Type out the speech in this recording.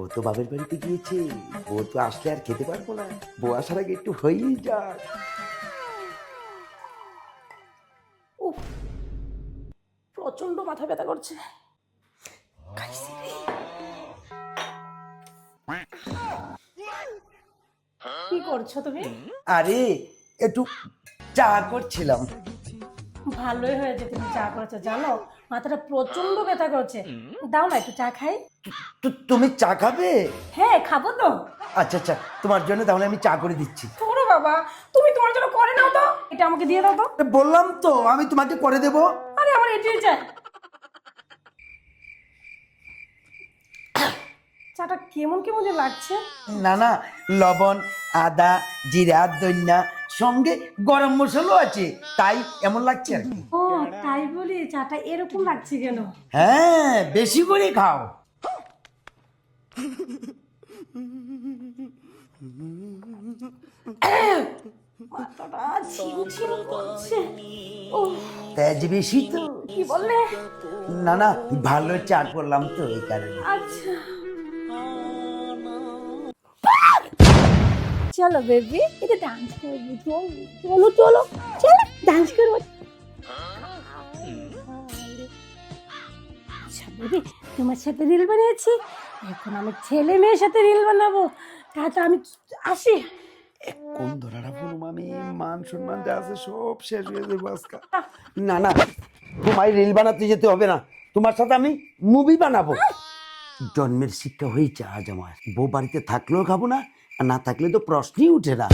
বউ তো বাপের বাড়িতে গিয়েছে, বউ তো আসলে আর খেতে পারবো না, বউ আসার আগে একটু হয়েই যাক। উফ, প্রচন্ড মাথা ব্যথা করছে। কি করছো তুমি? আরে একটু চা করছিলাম। ভালোই হয়েছে তুমি চা করেছো, জানো মাথাটা প্রচন্ড ব্যথা করছে। দাও না একটু চা খাই। তুমি চা খাবে? হ্যাঁ খাবো তো। আচ্ছা আচ্ছা, তোমার জন্য তাহলে আমি চা করে দিচ্ছি। শোনো বাবা, তুমি তোমার জন্য করে নাও তো, এটা আমাকে দিয়ে দাও তো। বললাম তো আমি তোমাকে করে দেবো। আরে আমার এটাই চাই। চাটা কেমন কেমন যে লাগছে। না না, লবণ, আদা, জিরা, ধনিয়া, সঙ্গে গরম মশলাও আছে, তাই এমন লাগছে আর কি। ও তাই বলি চাটা এরকম লাগছে কেন? হ্যাঁ, বেশি করে খাও। মাথাটা ঝিমঝিম করছে। ও তেজ বেশি তো। কি বললে? না না, ভালো চা করলাম তো এই কারণে। আচ্ছা চলো বেবি, এটা ডান্স করবো, চলো চলো চলো ডান্স করবো। আচ্ছা বেবি, তোমার সাথে রিল বানিয়েছি, এখন আমি ছেলে মেয়ের সাথে রিল বানাবো। তাহলে আমি আসি। কোন ধরাটা বলুম আমি, মান সম্মান যা আছে সব শেষ হয়ে যাবে আজকে। না না, তোমায় রিল বানাতে যেতে হবে না, তোমার সাথে আমি মুভি বানাবো। জন্মের শিক্ষা হয়েছে আজ আমার, বউ বাড়িতে থাকলেও খাবো না, আর না থাকলে তো প্রশ্নই উঠে না।